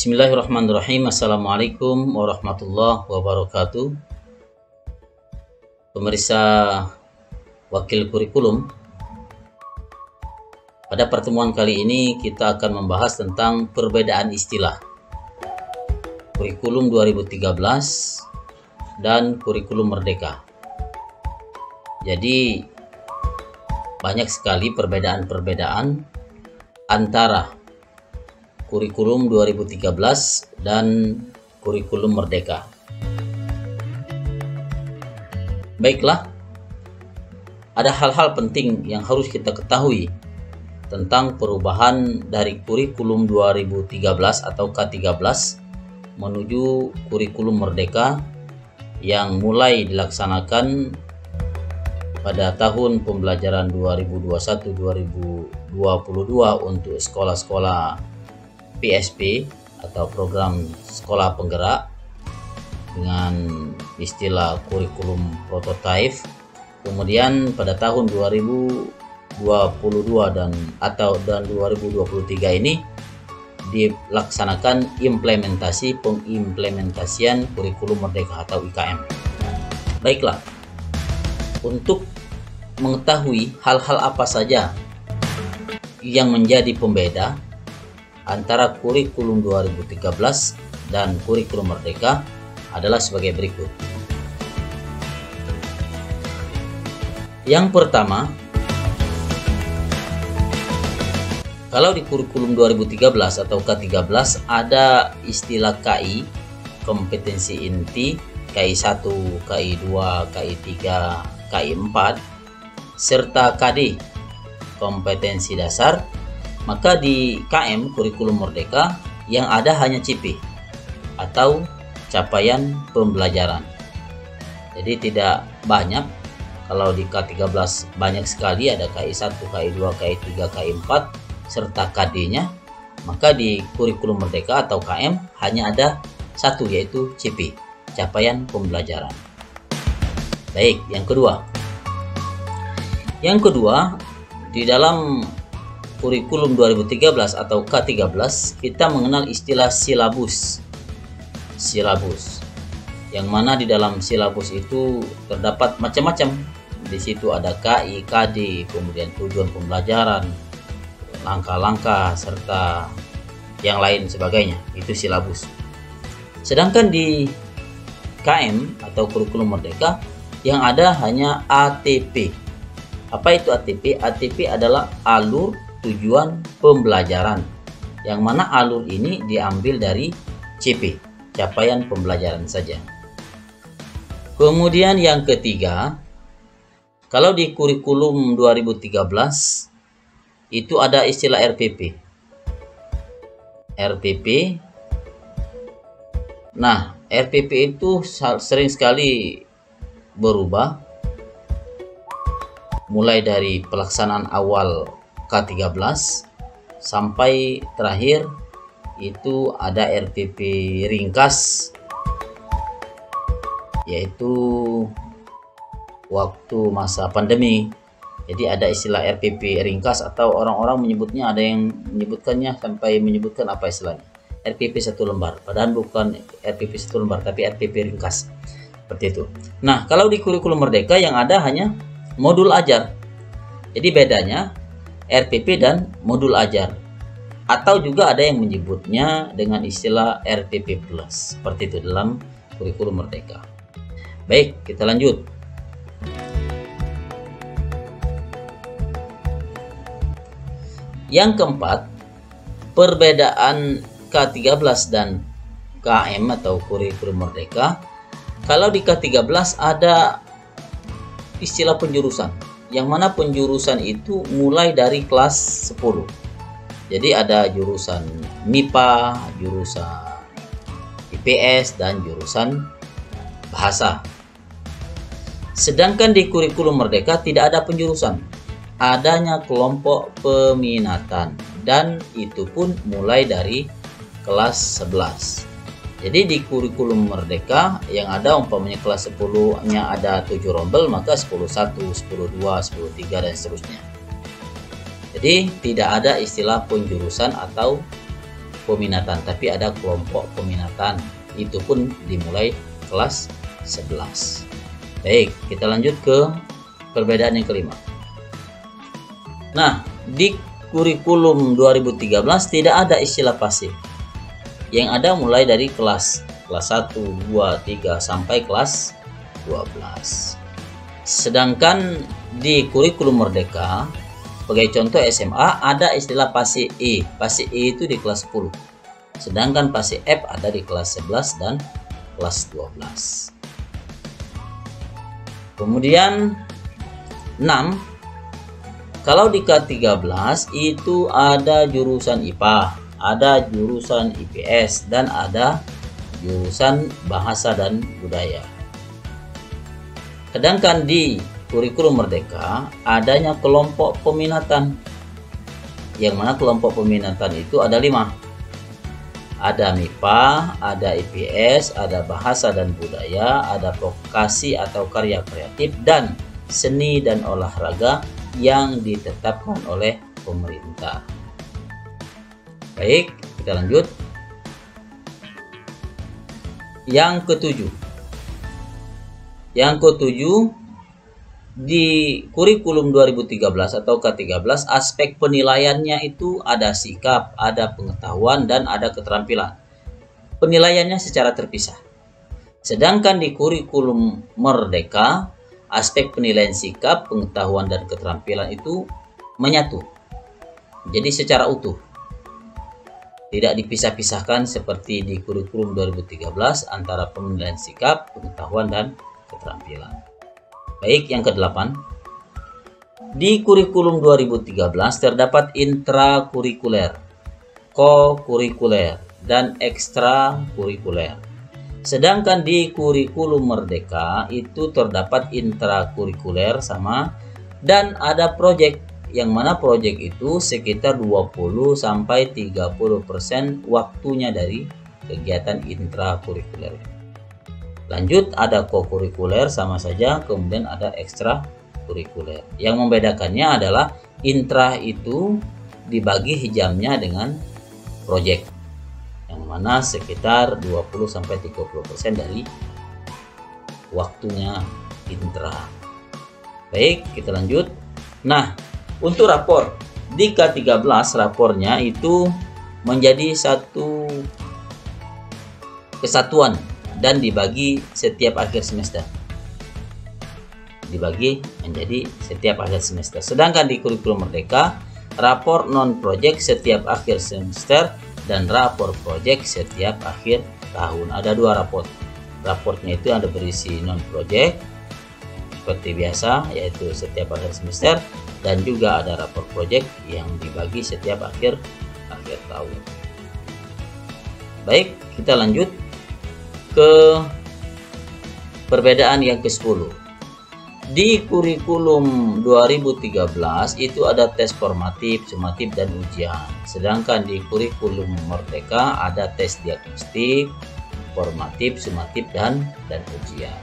Bismillahirrahmanirrahim. Assalamualaikum warahmatullahi wabarakatuh. Pemirsa Wakil Kurikulum, pada pertemuan kali ini kita akan membahas tentang perbedaan istilah Kurikulum 2013 dan Kurikulum Merdeka. Jadi banyak sekali perbedaan-perbedaan antara Kurikulum 2013 dan Kurikulum Merdeka. Baiklah, ada hal-hal penting yang harus kita ketahui tentang perubahan dari Kurikulum 2013 atau K13 menuju Kurikulum Merdeka yang mulai dilaksanakan pada tahun pembelajaran 2021-2022 untuk sekolah-sekolah PSP atau program sekolah penggerak dengan istilah kurikulum prototipe. Kemudian pada tahun 2022 dan 2023 ini dilaksanakan pengimplementasian kurikulum merdeka atau IKM. Baiklah, untuk mengetahui hal-hal apa saja yang menjadi pembeda antara Kurikulum 2013 dan Kurikulum Merdeka adalah sebagai berikut. Yang pertama, kalau di Kurikulum 2013 atau K13 ada istilah KI, kompetensi inti, KI1, KI2, KI3, KI4, serta KD, kompetensi dasar. Maka di KM Kurikulum Merdeka yang ada hanya CP atau capaian pembelajaran. Jadi tidak banyak. Kalau di K13 banyak sekali, ada KI1, KI2, KI3, KI4 serta KD-nya. Maka di Kurikulum Merdeka atau KM hanya ada satu, yaitu CP, capaian pembelajaran. Baik, yang kedua. Yang kedua, di dalam Kurikulum 2013 atau K13 kita mengenal istilah silabus. Silabus. Yang mana di dalam silabus itu terdapat macam-macam. Di situ ada KI, KD, kemudian tujuan pembelajaran, langkah-langkah serta yang lain sebagainya. Itu silabus. Sedangkan di KM atau Kurikulum Merdeka yang ada hanya ATP. Apa itu ATP? ATP adalah alur tujuan pembelajaran, yang mana alur ini diambil dari CP, capaian pembelajaran saja. Kemudian yang ketiga, kalau di Kurikulum 2013 itu ada istilah RPP. RPP. Nah, RPP itu sering sekali berubah, mulai dari pelaksanaan awal K13 sampai terakhir itu ada RPP ringkas, yaitu waktu masa pandemi. Jadi ada istilah RPP ringkas atau orang-orang menyebutnya, ada yang menyebutkannya sampai menyebutkan apa istilahnya, RPP 1 lembar, padahal bukan RPP 1 lembar tapi RPP ringkas, seperti itu. Nah, kalau di Kurikulum Merdeka yang ada hanya modul ajar. Jadi bedanya RPP dan modul ajar, atau juga ada yang menyebutnya dengan istilah RPP Plus, seperti itu dalam Kurikulum Merdeka. Baik, kita lanjut. Yang keempat, perbedaan K13 dan KM atau Kurikulum Merdeka. Kalau di K13 ada istilah penjurusan, yang mana penjurusan itu mulai dari kelas 10. Jadi ada jurusan MIPA, jurusan IPS, dan jurusan bahasa. Sedangkan di Kurikulum Merdeka tidak ada penjurusan, adanya kelompok peminatan, dan itu pun mulai dari kelas 11. Jadi di Kurikulum Merdeka yang ada umpamanya kelas 10-nya ada 7 rombel, maka 10-1, 10-2, 10-3 dan seterusnya. Jadi tidak ada istilah penjurusan atau peminatan, tapi ada kelompok peminatan. Itu pun dimulai kelas 11. Baik, kita lanjut ke perbedaan yang kelima. Nah, di kurikulum 2013 tidak ada istilah pasif. Yang ada mulai dari kelas 1, 2, 3 sampai kelas 12. Sedangkan di kurikulum Merdeka, sebagai contoh SMA, ada istilah PASI E. PASI E itu di kelas 10. Sedangkan PASI F ada di kelas 11 dan kelas 12. Kemudian 6, kalau di K13 itu ada jurusan IPA, ada jurusan IPS, dan ada jurusan Bahasa dan Budaya. Sedangkan di kurikulum Merdeka adanya kelompok peminatan, yang mana kelompok peminatan itu ada 5. Ada MIPA, ada IPS, ada Bahasa dan Budaya, ada vokasi atau karya kreatif, dan seni dan olahraga yang ditetapkan oleh pemerintah. Baik, kita lanjut. Yang ketujuh, di kurikulum 2013 atau K13, aspek penilaiannya itu ada sikap, ada pengetahuan, dan ada keterampilan. Penilaiannya secara terpisah. Sedangkan di kurikulum Merdeka, aspek penilaian sikap, pengetahuan, dan keterampilan itu menyatu. Jadi secara utuh. Tidak dipisah-pisahkan seperti di kurikulum 2013 antara penilaian sikap, pengetahuan, dan keterampilan. Baik, yang ke-8. Di kurikulum 2013 terdapat intrakurikuler, kokurikuler, dan ekstrakurikuler. Sedangkan di kurikulum Merdeka itu terdapat intrakurikuler sama, dan ada proyek, yang mana proyek itu sekitar 20-30% waktunya dari kegiatan intrakurikuler. Lanjut, ada kokurikuler sama saja, kemudian ada ekstrakurikuler. Yang membedakannya adalah intra itu dibagi jamnya dengan proyek, yang mana sekitar 20-30% dari waktunya intra. Baik, kita lanjut. Nah, untuk rapor di K13, rapornya itu menjadi satu kesatuan dan dibagi setiap akhir semester. Dibagi menjadi setiap akhir semester. Sedangkan di kurikulum Merdeka, rapor non-project setiap akhir semester dan rapor project setiap akhir tahun. Ada 2 rapor. Raportnya itu ada berisi non-project seperti biasa, yaitu setiap akhir semester, dan juga ada rapor project yang dibagi setiap akhir tahun. Baik, kita lanjut ke perbedaan yang ke-10. Di kurikulum 2013 itu ada tes formatif, sumatif, dan ujian. Sedangkan di kurikulum Merdeka ada tes diagnostik, formatif, sumatif, dan ujian.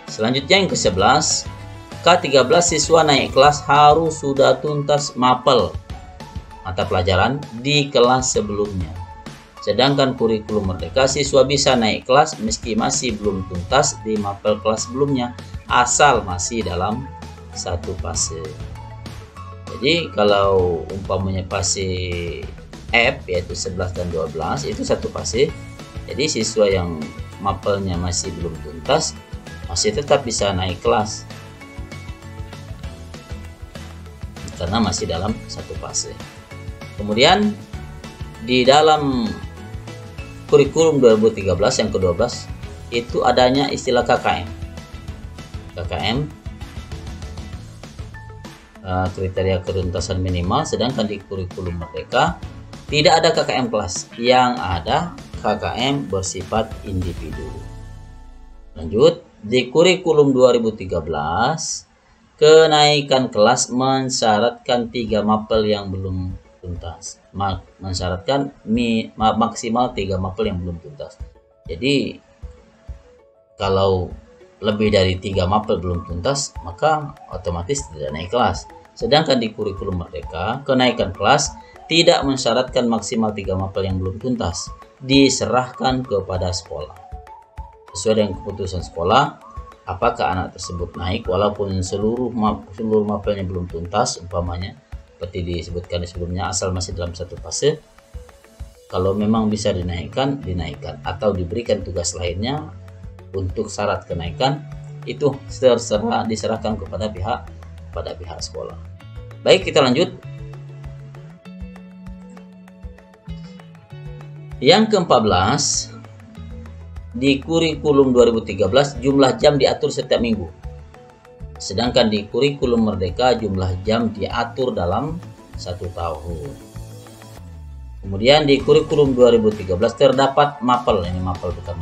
Selanjutnya yang ke-11, K13 siswa naik kelas harus sudah tuntas mapel mata pelajaran di kelas sebelumnya. Sedangkan kurikulum Merdeka, siswa bisa naik kelas meski masih belum tuntas di mapel kelas sebelumnya, asal masih dalam satu fase. Jadi kalau umpamanya fase F, yaitu 11 dan 12, itu satu fase. Jadi siswa yang mapelnya masih belum tuntas masih tetap bisa naik kelas, karena masih dalam satu fase. Kemudian di dalam kurikulum 2013 yang ke-12 itu adanya istilah KKM. KKM kriteria ketuntasan minimal. Sedangkan di kurikulum Merdeka tidak ada KKM kelas, yang ada KKM bersifat individu. Lanjut, di kurikulum 2013 kenaikan kelas mensyaratkan 3 mapel yang belum tuntas, mensyaratkan maksimal 3 mapel yang belum tuntas. Jadi kalau lebih dari 3 mapel belum tuntas, maka otomatis tidak naik kelas. Sedangkan di kurikulum Merdeka, kenaikan kelas tidak mensyaratkan maksimal 3 mapel yang belum tuntas, diserahkan kepada sekolah. Sesuai dengan keputusan sekolah, apakah anak tersebut naik walaupun seluruh mapelnya belum tuntas, umpamanya seperti disebutkan sebelumnya, asal masih dalam satu fase. Kalau memang bisa dinaikkan, atau diberikan tugas lainnya untuk syarat kenaikan, itu diserahkan kepada pihak sekolah. Baik, kita lanjut. Yang ke-14, di kurikulum 2013 jumlah jam diatur setiap minggu. Sedangkan di kurikulum Merdeka jumlah jam diatur dalam 1 tahun. Kemudian di kurikulum 2013 terdapat mapel, ini mapel bukan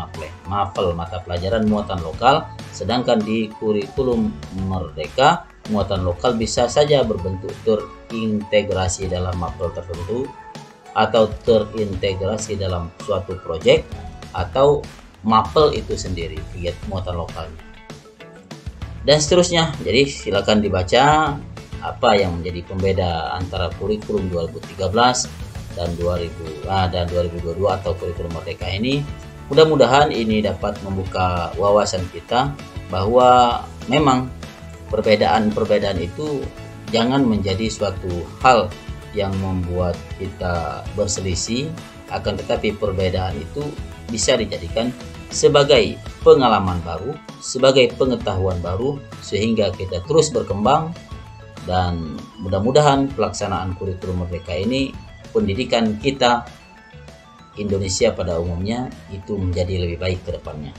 mapel mata pelajaran muatan lokal. Sedangkan di kurikulum Merdeka muatan lokal bisa saja berbentuk terintegrasi dalam mapel tertentu, atau terintegrasi dalam suatu proyek, atau mapel itu sendiri, muatan lokalnya, dan seterusnya. Jadi silakan dibaca apa yang menjadi pembeda antara kurikulum 2013 dan 2022 atau kurikulum Merdeka ini. Mudah-mudahan ini dapat membuka wawasan kita bahwa memang perbedaan-perbedaan itu jangan menjadi suatu hal yang membuat kita berselisih, akan tetapi perbedaan itu bisa dijadikan sebagai pengalaman baru, sebagai pengetahuan baru, sehingga kita terus berkembang. Dan mudah-mudahan pelaksanaan kurikulum Merdeka ini, pendidikan kita Indonesia pada umumnya itu menjadi lebih baik ke depannya.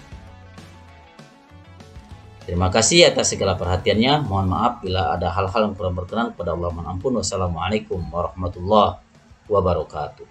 Terima kasih atas segala perhatiannya. Mohon maaf bila ada hal-hal yang kurang berkenan kepada Allah. Mohon ampun. Wassalamualaikum warahmatullahi wabarakatuh.